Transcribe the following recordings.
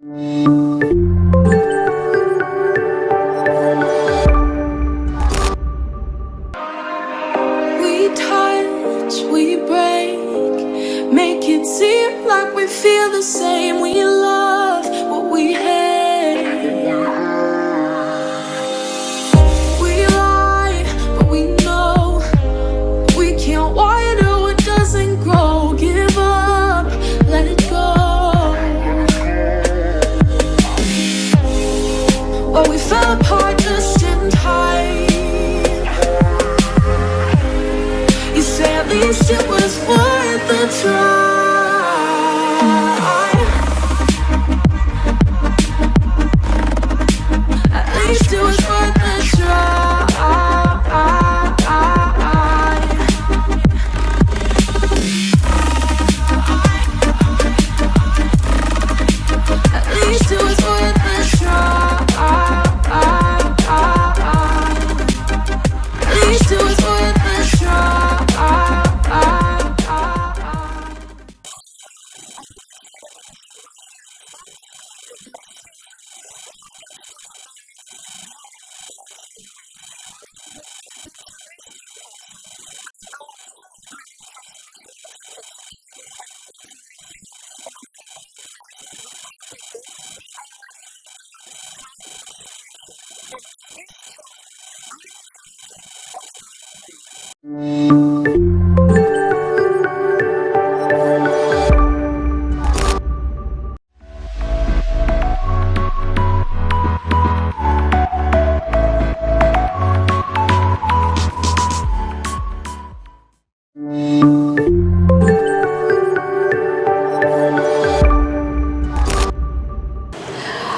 We touch, we break, make it seem like we feel the same. We love what we hate. We lie, but we know we can't water what doesn't grow. Give up, let it go. Well, we fell apart just in time. You say at least it was worth the try. At least it was worth the try. At least it was worth the try. At least it was worth the try.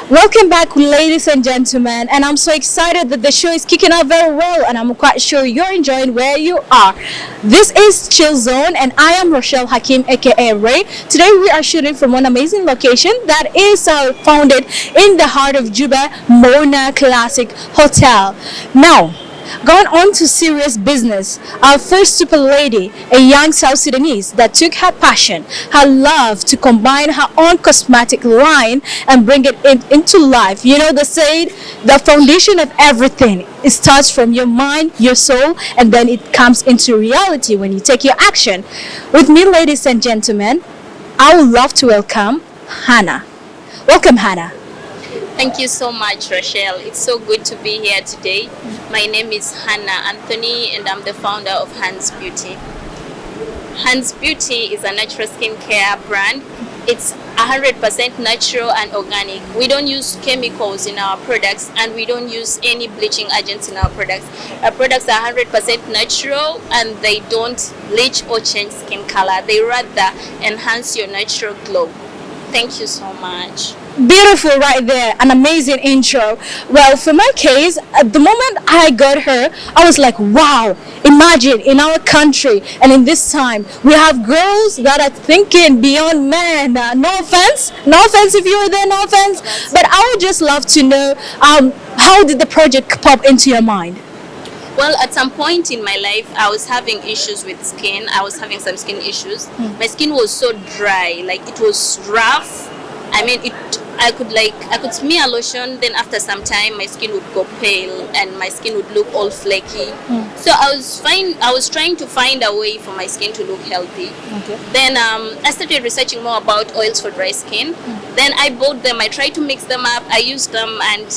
Welcome back, ladies and gentlemen, and I'm so excited that the show is kicking off very well, and I'm quite sure you're enjoying where you are. This is Chillzone, and I am Rochelle Hakim, aka Ray. Today we are shooting from one amazing location that is founded in the heart of Juba, Mona Classic Hotel. Now, going on to serious business, our first super lady, a young South Sudanese that took her passion, her love to combine her own cosmetic line and bring it into life. You know, they say the foundation of everything, it starts from your mind, your soul, and then it comes into reality when you take your action. With me, ladies and gentlemen, I would love to welcome Hannah. Welcome, Hannah. Thank you so much, Rochelle. It's so good to be here today. My name is Hannah Anthony, and I'm the founder of Hans Beauty. Hans Beauty is a natural skincare brand. It's 100% natural and organic. We don't use chemicals in our products, and we don't use any bleaching agents in our products. Our products are 100% natural, and they don't bleach or change skin color. They rather enhance your natural glow. Thank you so much. Beautiful right there, an amazing intro. Well, for my case, at the moment I got her, I was like, wow, imagine in our country and in this time, we have girls that are thinking beyond men. No offense if you were there, no offense. But I would just love to know, how did the project pop into your mind? Well, at some point in my life, I was having issues with skin. I was having some skin issues. My skin was so dry, like it was rough. I mean, I could smear lotion, then after some time my skin would go pale and my skin would look all flaky. So I was trying to find a way for my skin to look healthy. Okay. Then I started researching more about oils for dry skin. Then I bought them, I tried to mix them up, I used them, and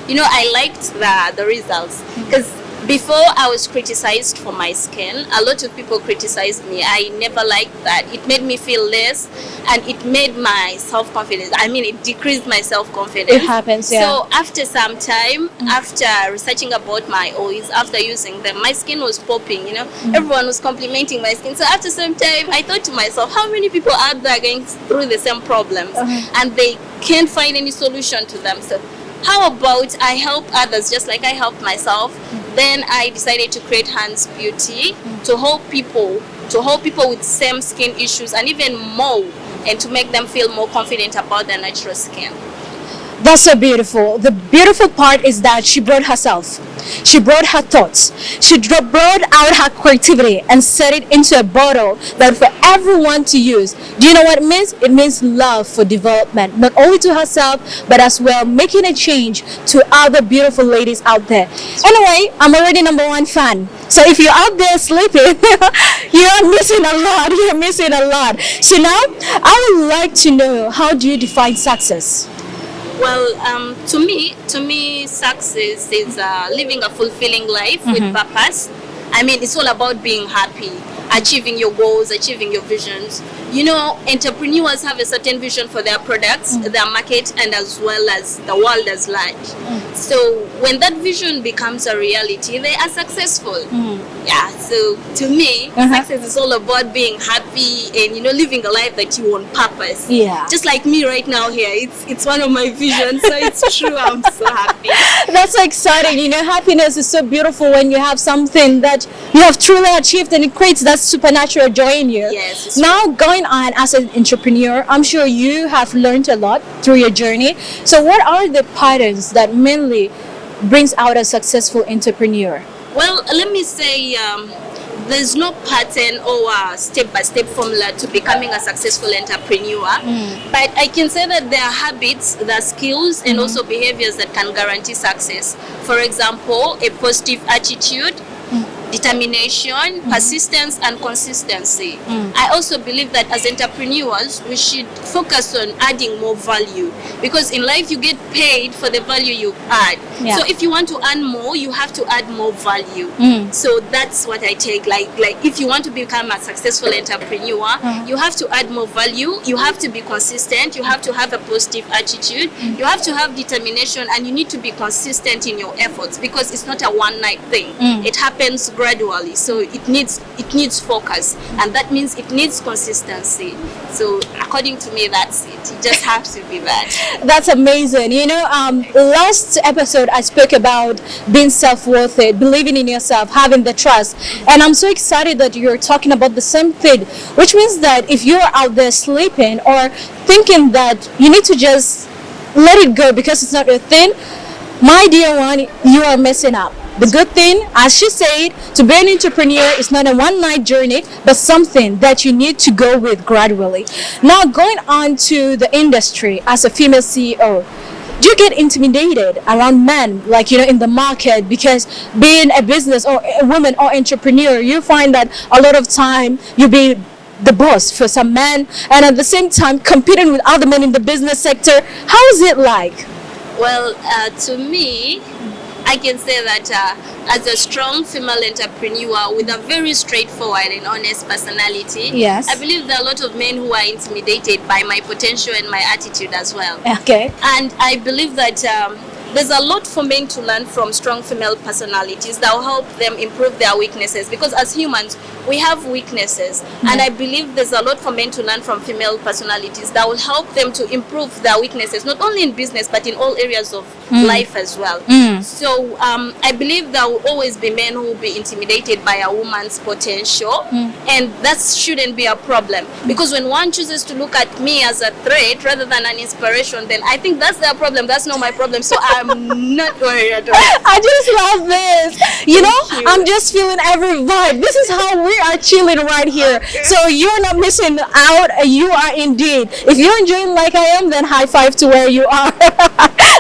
I liked the results. Because before I was criticized for my skin, a lot of people criticized me. I never liked that. It made me feel less, and it made my self-confidence. I mean, it decreased my self-confidence. It happens, yeah. So after some time, after researching about my oils, after using them, my skin was popping, Everyone was complimenting my skin. So after some time, I thought to myself, how many people out there are going through the same problems and they can't find any solution to them? So how about I help others just like I helped myself? Then I decided to create Hans Beauty to help people with same skin issues and even more, and to make them feel more confident about their natural skin. That's so beautiful. The beautiful part is that she brought herself. She brought her thoughts. She brought out her creativity and set it into a bottle that for everyone to use. Do you know what it means? It means love for development, not only to herself, but as well making a change to other beautiful ladies out there. Anyway, I'm already number one fan. So if you're out there sleeping, you're missing a lot. You're missing a lot. So now, I would like to know, how do you define success? Well, to me, success is living a fulfilling life with purpose. I mean, it's all about being happy, achieving your goals, achieving your visions. You know, entrepreneurs have a certain vision for their products, their market, and as well as the world as large. So when that vision becomes a reality, they are successful. Yeah, so to me, success is all about being happy and, you know, living a life that you want purpose. Yeah. Just like me right now here, it's one of my visions, so it's true. I'm so happy. That's so exciting. You know, happiness is so beautiful when you have something that you have truly achieved and it creates that supernatural joy in you. Yes. It's Now, going on as an entrepreneur, I'm sure you have learned a lot through your journey. So, what are the patterns that mainly brings out a successful entrepreneur? Well, let me say there's no pattern or a step-by-step formula to becoming a successful entrepreneur. But I can say that there are habits, there are skills, and also behaviors that can guarantee success. For example, a positive attitude, determination, persistence, and consistency. I also believe that as entrepreneurs, we should focus on adding more value, because in life you get paid for the value you add. Yeah. So if you want to earn more, you have to add more value. So that's what I take. Like if you want to become a successful entrepreneur, you have to add more value. You have to be consistent. You have to have a positive attitude. You have to have determination, and you need to be consistent in your efforts, because it's not a one-night thing. It happens gradually, so it needs focus, and that means it needs consistency. So according to me, that's it. You just have to be that. That's amazing. You know, last episode I spoke about being self-worthy, believing in yourself, having the trust, and I'm so excited that you're talking about the same thing, which means that if you're out there sleeping or thinking that you need to just let it go because it's not your thing, my dear one, you are messing up. The good thing, as she said, to be an entrepreneur is not a one-night journey, but something that you need to go with gradually. Now, going on to the industry as a female CEO, do you get intimidated around men, like, you know, in the market? Because being a business or a woman or entrepreneur, you find that a lot of time you be the boss for some men, and at the same time competing with other men in the business sector. How is it like? Well, to me, I can say that as a strong female entrepreneur with a very straightforward and honest personality, Yes. I believe there are a lot of men who are intimidated by my potential and my attitude as well. Okay. And I believe that there's a lot for men to learn from strong female personalities that will help them improve their weaknesses, because as humans we have weaknesses, and I believe there's a lot for men to learn from female personalities that will help them to improve their weaknesses, not only in business but in all areas of life as well. So I believe there will always be men who will be intimidated by a woman's potential, and that shouldn't be a problem, because when one chooses to look at me as a threat rather than an inspiration, then I think that's their problem, that's not my problem. So I'm not worried at all. I just love this. You know, I'm just feeling every vibe. This is how we are chilling right here. So you're not missing out. You are indeed. If you're enjoying like I am, then high five to where you are.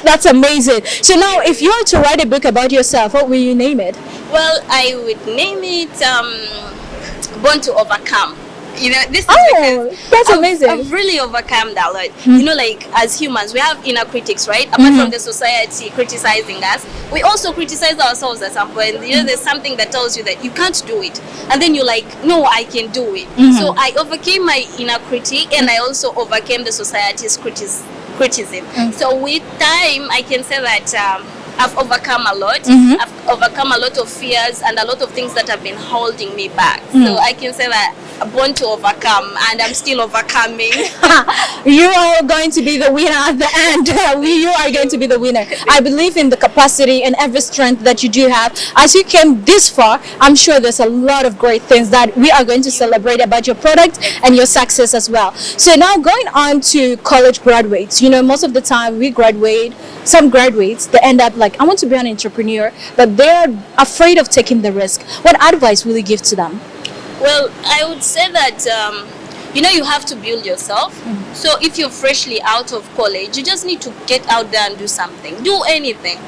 That's amazing. So now, if you were to write a book about yourself, what will you name it? Well, I would name it Born to Overcome. You know, this is because that's amazing. I've really overcome that lot. You know, like as humans, we have inner critics, right? Apart from the society criticizing us, we also criticize ourselves at some point. You know, there's something that tells you that you can't do it, and then you're like, no, I can do it. So I overcame my inner critic, and I also overcame the society's criticism. So with time, I can say that I've overcome a lot. overcome a lot of fears and a lot of things that have been holding me back. So I can say that I'm born to overcome, and I'm still overcoming. You are going to be the winner at the end. You are going to be the winner. I believe in the capacity and every strength that you do have. As you came this far, I'm sure there's a lot of great things that we are going to celebrate about your product and your success as well. So now going on to college graduates, you know, most of the time we graduate, some graduates, they end up like, I want to be an entrepreneur, but they're afraid of taking the risk. What advice will you give to them? Well, I would say that you have to build yourself. So if you're freshly out of college, you just need to get out there and do something. Do anything.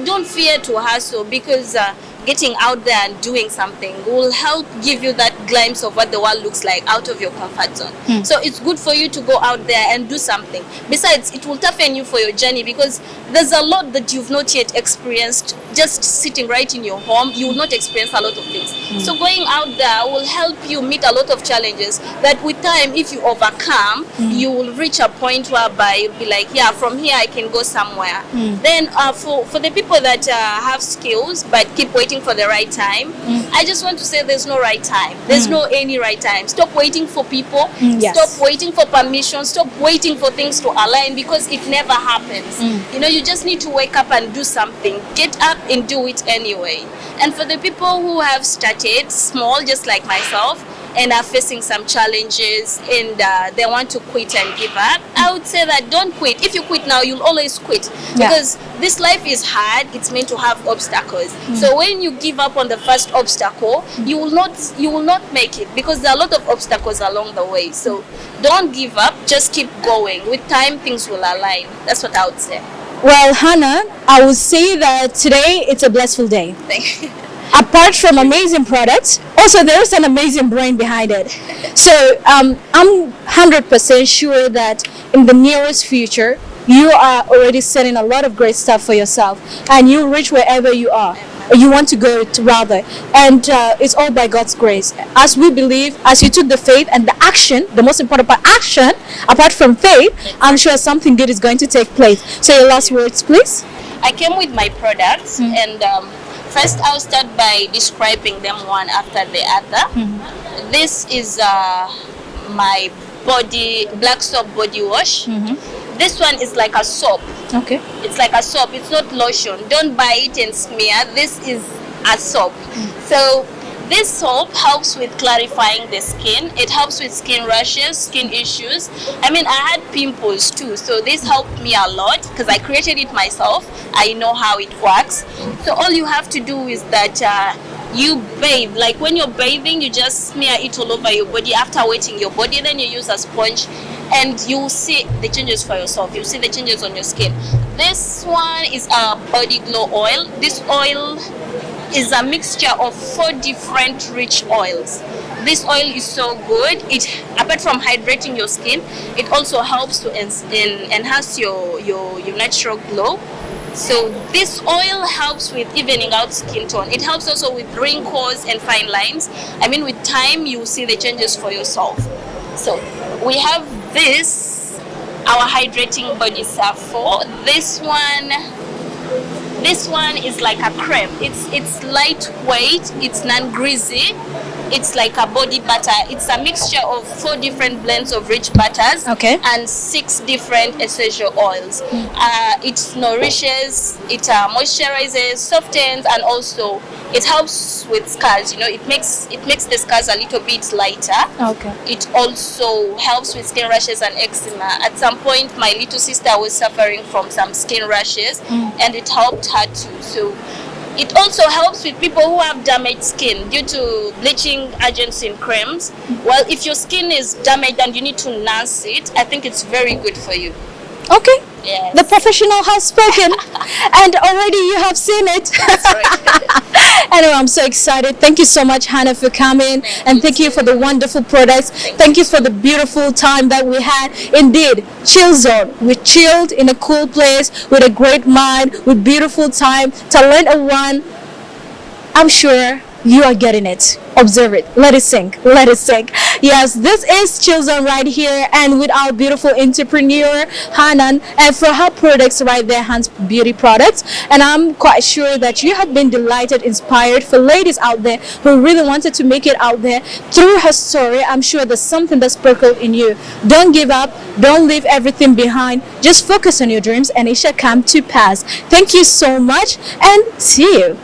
Don't fear to hustle, because getting out there and doing something will help give you that glimpse of what the world looks like out of your comfort zone. So it's good for you to go out there and do something. Besides, it will toughen you for your journey, because there's a lot that you've not yet experienced just sitting right in your home. You will not experience a lot of things. So going out there will help you meet a lot of challenges that with time, if you overcome, you will reach a point whereby you'll be like, yeah, from here I can go somewhere. Then for the people that have skills but keep waiting for the right time, I just want to say there's no right time. There's no any right time. Stop waiting for people. Yes. Stop waiting for permission. Stop waiting for things to align, because it never happens. You just need to wake up and do something. Get up and do it anyway. And for the people who have started small, just like myself, and are facing some challenges, and they want to quit and give up, I would say that don't quit. If you quit now, you'll always quit, because this life is hard. It's meant to have obstacles. So when you give up on the first obstacle, you will not make it, because there are a lot of obstacles along the way. So don't give up, just keep going. With time, things will align. That's what I would say. Well, Hannah, I would say that today it's a blissful day. Thank you. Apart from amazing products, also there's an amazing brain behind it. So I'm 100% sure that in the nearest future, you are already setting a lot of great stuff for yourself, and you'll reach wherever you are, or you want to go to, rather. And it's all by God's grace. As we believe, as you took the faith and the action, the most important part, action, apart from faith, I'm sure something good is going to take place. So your last words, please. I came with my products, and first I'll start by describing them one after the other. This is my black soap body wash. This one is like a soap. Okay. It's like a soap. It's not lotion. Don't buy it and smear. This is a soap. So this soap helps with clarifying the skin. It helps with skin rashes, skin issues. I mean, I had pimples too, so this helped me a lot because I created it myself. I know how it works. So all you have to do is that you bathe. Like when you're bathing, you just smear it all over your body. After wetting your body, then you use a sponge, and you see the changes for yourself. You see the changes on your skin. This one is a body glow oil. This oil is a mixture of 4 different rich oils. This oil is so good. It, apart from hydrating your skin, it also helps to enhance your natural glow. So this oil helps with evening out skin tone. It helps also with wrinkles and fine lines. I mean, with time, you will see the changes for yourself. So we have this, our hydrating body Sappho. This one is like a cream. It's lightweight, it's non-greasy. It's like a body butter. It's a mixture of 4 different blends of rich butters, Okay. and 6 different essential oils. It nourishes, it moisturizes, softens, and also it helps with scars. You know, it makes the scars a little bit lighter. Okay. It also helps with skin rashes and eczema. At some point, my little sister was suffering from some skin rashes, and it helped her too. So it also helps with people who have damaged skin due to bleaching agents in creams. Well, if your skin is damaged and you need to nurse it, I think it's very good for you. Okay. Yes. The professional has spoken, and already you have seen it. That's right. Anyway, I'm so excited. Thank you so much, Hannah, for coming, and thank you for the wonderful products. Thank you for the beautiful time that we had. Indeed, Chillzone. We chilled in a cool place with a great mind, with beautiful time, talented one. I'm sure you are getting it. Observe it. Let it sink. Let it sink. Yes, this is Chillzone right here, and with our beautiful entrepreneur Hanan, and for her products right there, Hans Beauty Products. And I'm quite sure that you have been delighted, inspired for ladies out there who really wanted to make it out there through her story. I'm sure there's something that sprinkled in you. Don't give up. Don't leave everything behind. Just focus on your dreams, and it shall come to pass. Thank you so much, and see you.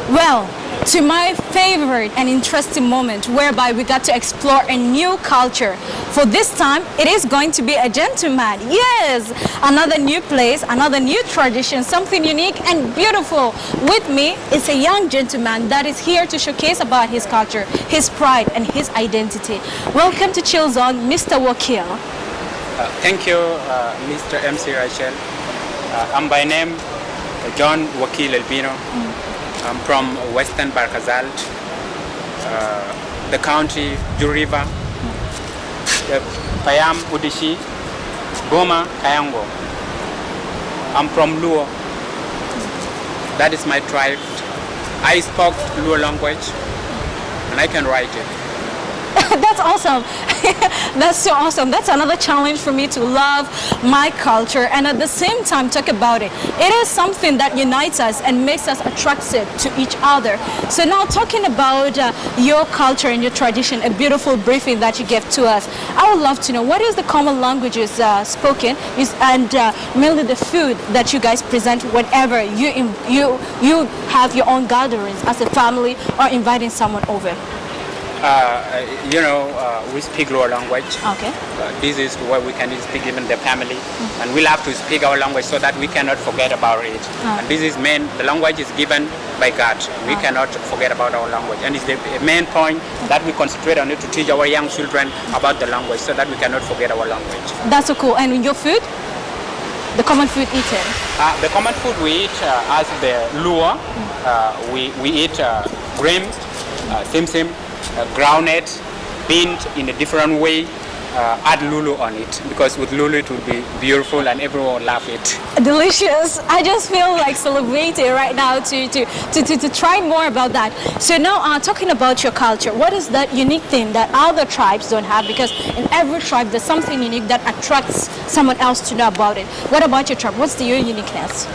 Well, to my favorite and interesting moment whereby we got to explore a new culture. For this time, it is going to be a gentleman. Yes, another new place, another new tradition, something unique and beautiful. With me is a young gentleman that is here to showcase about his culture, his pride and his identity. Welcome to Chillzone, Mr. Wakil. Thank you, Mr. MC Rachel. I'm by name John Wakil Albino. I'm from Western Barkazal, the county Juriva, Payam Udishi, Goma, Kayango. I'm from Luo. That is my tribe. I spoke Luo language and I can write it. That's awesome. That's so awesome. That's another challenge for me to love my culture and at the same time talk about it. It is something that unites us and makes us attractive to each other. So now talking about your culture and your tradition, a beautiful briefing that you gave to us. I would love to know what is the common languages spoken and mainly the food that you guys present whenever you have your own gatherings as a family or inviting someone over. We speak Luo language. Okay. This is what we can speak even the family, and we'll have to speak our language so that we cannot forget about it. And this is the language is given by God. We cannot forget about our language, and it's the main point that we concentrate on it to teach our young children about the language so that we cannot forget our language. That's so cool. And your food? The common food eaten? The common food we eat as the Luo, we eat grains, sim, groundnut, beans in a different way, add lulu on it, because with lulu it will be beautiful and everyone will love it. Delicious. I just feel like celebrating right now to try more about that. So now talking about your culture, what is that unique thing that other tribes don't have? Because in every tribe there's something unique that attracts someone else to know about it. What about your tribe? What's your uniqueness?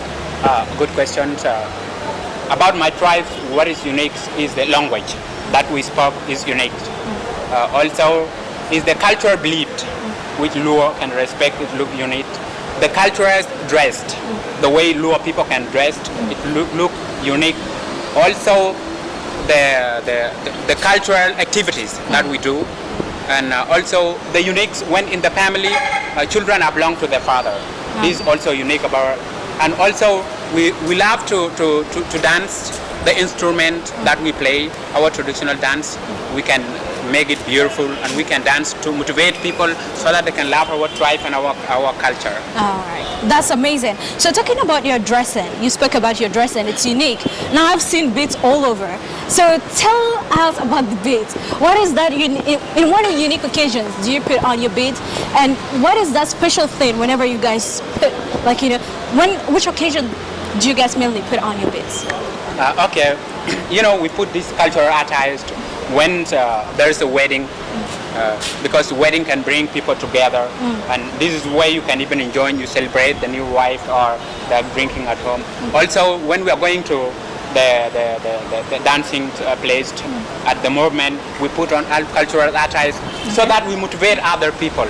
Good question. About my tribe, what is unique is the language that we spoke is unique. Also, is the cultural belief which Luo can respect, it look unique. The cultural dressed, the way Luo people can dress, it look unique. Also, the cultural activities that we do, and also the unique when in the family children are belong to their father. This is also unique about. And also we love to dance the instrument that we play, our traditional dance. We can make it beautiful and we can dance to motivate people so that they can love our tribe and our culture. All right, that's amazing. So talking about your dressing, you spoke about your dressing, it's unique. Now I've seen beads all over. So tell us about the beads. What is that, in what unique occasions do you put on your beads? And what is that special thing whenever you guys put, which occasion do you guys mainly put on your beads? Okay, we put this cultural attire when there's a wedding, because wedding can bring people together, and this is where you can even enjoy, you celebrate the new wife or the drinking at home. Also, when we are going to the dancing place, at the moment we put on cultural attire so that we motivate other people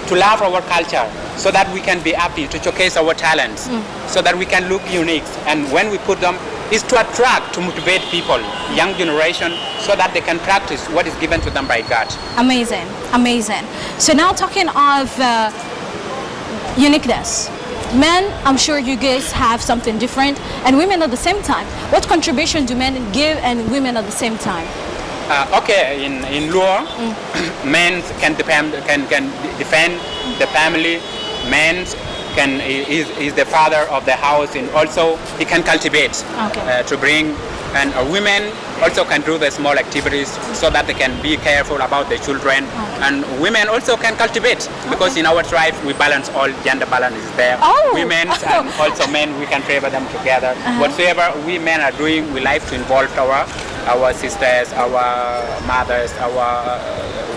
to love our culture so that we can be happy to showcase our talents, so that we can look unique. And when we put them, is to attract, to motivate people, young generation, so that they can practice what is given to them by God. Amazing, amazing. So now talking of uniqueness. Men, I'm sure you guys have something different, and women at the same time. What contribution do men give and women at the same time? Okay, in Luo, men can defend the family. Men is the father of the house, and also he can cultivate to bring. And women also can do the small activities so that they can be careful about the children. And women also can cultivate, because in our tribe we balance, all gender balance is there. Women and also men, we can favor them together. Whatever we men are doing, we like to involve our sisters, our mothers, our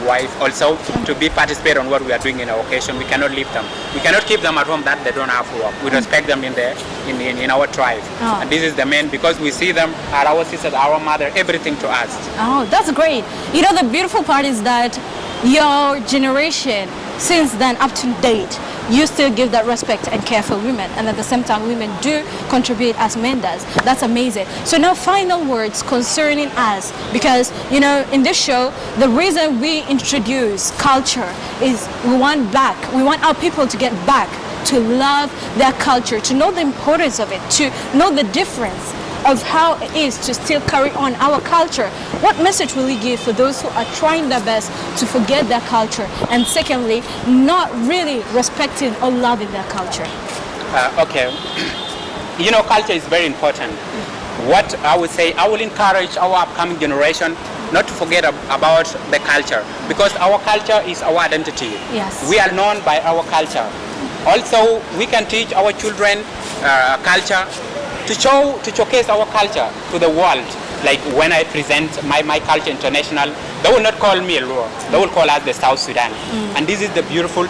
wife also to be participate on what we are doing in our occasion. We cannot leave them. We cannot keep them at home that they don't have work. We respect them in our tribe. And this is the men, because we see them as our sisters, our mother, everything to us. Oh, that's great. You know, the beautiful part is that your generation, since then up to date, you still give that respect and care for women, and at the same time women do contribute as men does. That's amazing. So now final words concerning us, because you know in this show the reason we introduce culture is we want our people to get back to love their culture, to know the importance of it, to know the difference of how it is to still carry on our culture. What message will you give for those who are trying their best to forget their culture, and secondly, not really respecting or loving their culture? Okay, you know, culture is very important. What I would say, I will encourage our upcoming generation not to forget about the culture, because our culture is our identity. Yes. We are known by our culture. Also, we can teach our children culture, to showcase our culture to the world. Like when I present my culture international, they will not call me a Luo. They will call us the South Sudan. And this is the beautiful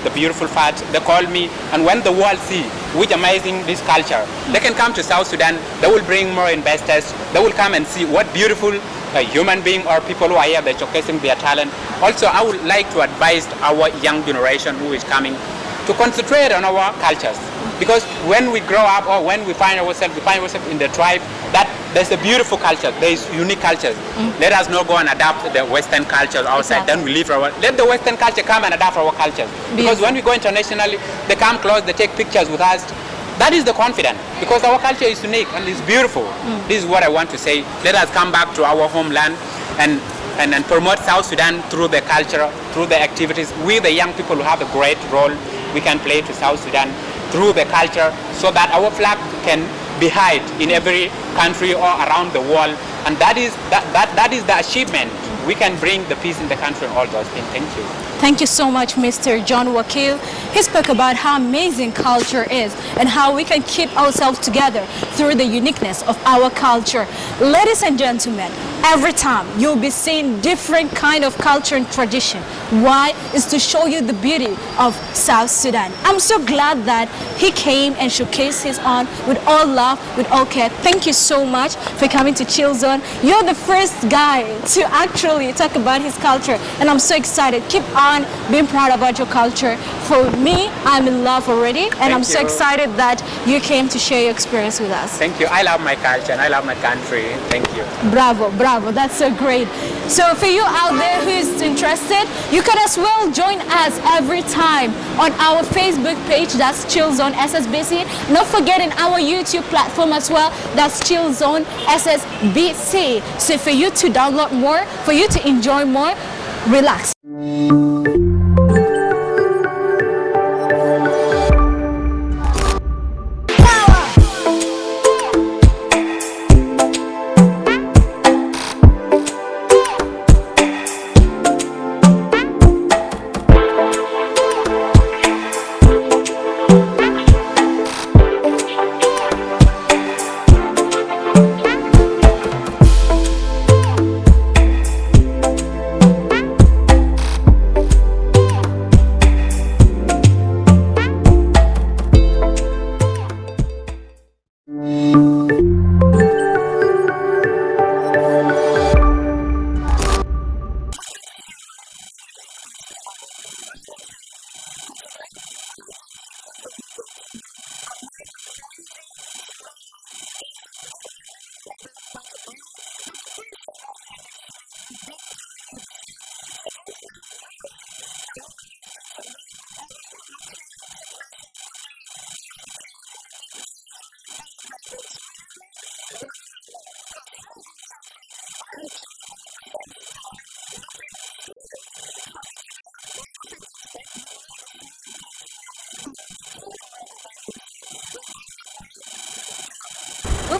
part. They call me, and when the world see which amazing this culture, they can come to South Sudan. They will bring more investors. They will come and see what beautiful human being or people who are here, they're showcasing their talent. Also, I would like to advise our young generation who is coming to concentrate on our cultures. Because when we grow up, or when we find ourselves in the tribe, that there's a beautiful culture, there's unique cultures. Let us not go and adapt the Western cultures outside. Then we leave let the Western culture come and adapt our cultures. Because when we go internationally, they come close, they take pictures with us. That is the confidence, because our culture is unique and it's beautiful. This is what I want to say. Let us come back to our homeland and promote South Sudan through the culture, through the activities. We, the young people, who have a great role we can play to South Sudan through the culture, so that our flag can be high in every country or around the world. And that is the achievement. We can bring the peace in the country and all those things. Thank you. Thank you so much, Mr. John Wakil. He spoke about how amazing culture is and how we can keep ourselves together through the uniqueness of our culture. Ladies and gentlemen, every time you'll be seeing different kind of culture and tradition. Why? Is to show you the beauty of South Sudan. I'm so glad that he came and showcased his own with all love, with all care. Thank you so much for coming to Chillzone. You're the first guy to actually talk about his culture, and I'm so excited. Keep on being proud about your culture. For me, I'm in love already, and I'm so excited that you came to share your experience with us. Thank you. I love my culture and I love my country. Thank you. Bravo, bravo. That's so great. So for you out there who is interested, you can as well join us every time on our Facebook page, that's Chillzone SSBC. Not forgetting our YouTube platform as well, that's Chillzone SSBC. So for you to download more, for you to enjoy more, relax.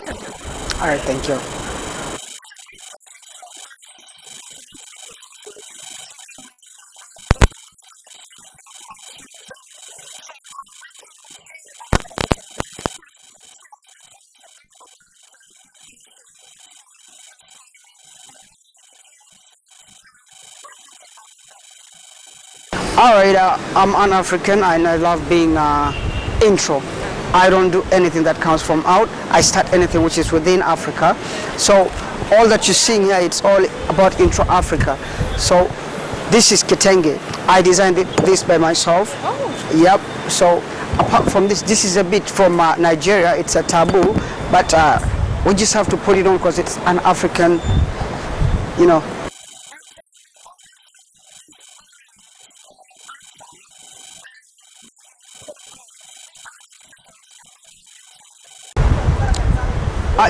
All right, thank you. All right, I'm an African and I love being intro. I don't do anything that comes from out. I start anything which is within Africa. So all that you're seeing here, it's all about intro Africa. So this is Kitenge. I designed this by myself. Oh. Yep. So apart from this, this is a bit from Nigeria. It's a taboo, but we just have to put it on because it's an African, you know.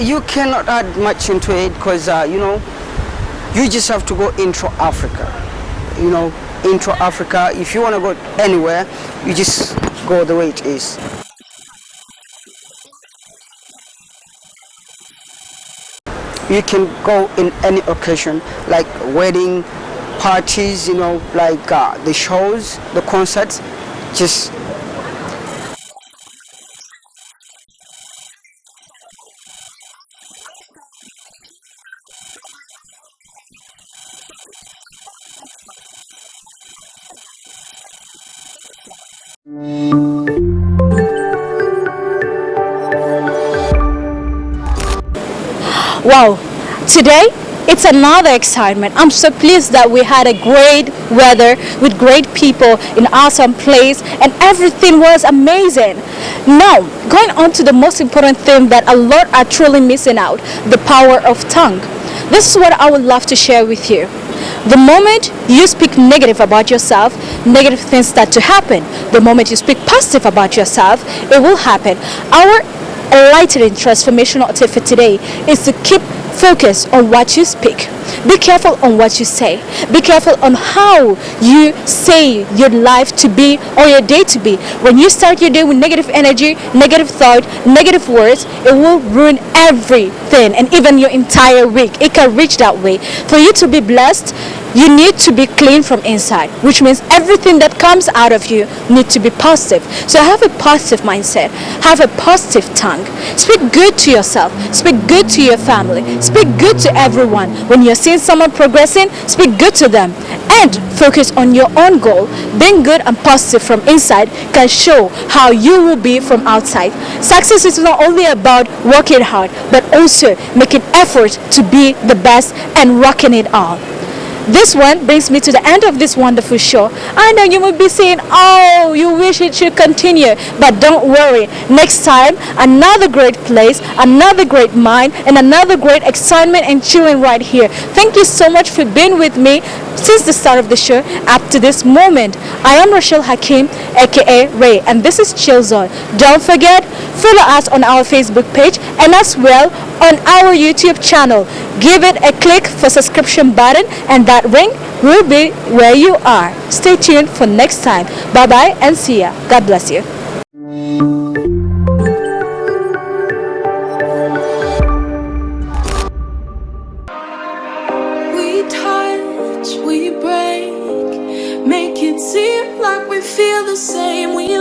You cannot add much into it because you know, you just have to go intro Africa. You know, intro Africa. If you want to go anywhere, you just go the way it is. You can go in any occasion, like wedding, parties. You know, like the shows, the concerts. Just Wow, today it's another excitement. I'm so pleased that we had a great weather with great people in awesome place and everything was amazing. Now, going on to the most important thing that a lot are truly missing out, the power of tongue. This is what I would love to share with you. The moment you speak negative about yourself, negative things start to happen. The moment you speak positive about yourself, it will happen. Our enlightening transformational tip for today is to keep focus on what you speak. Be careful on what you say. Be careful on how you say your life to be or your day to be. When you start your day with negative energy, negative thought, negative words, it will ruin everything and even your entire week. It can reach that way. For you to be blessed, you need to be clean from inside, which means everything that comes out of you need to be positive. So have a positive mindset, have a positive tongue. Speak good to yourself, speak good to your family, speak good to everyone. When you're seeing someone progressing, speak good to them and focus on your own goal. Being good and positive from inside can show how you will be from outside. Success is not only about working hard, but also making effort to be the best and rocking it all. This one brings me to the end of this wonderful show. I know you will be saying, oh, you wish it should continue, but don't worry. Next time, another great place, another great mind, and another great excitement and chilling right here. Thank you so much for being with me since the start of the show up to this moment. I am Rochelle Hakim, aka Ray, and this is Chillzone. Don't forget, follow us on our Facebook page and as well on our YouTube channel. Give it a click for subscription button and that ring will be where you are. Stay tuned for next time. Bye bye and see ya. God bless you. We touch, we break, make it seem like we feel the same. We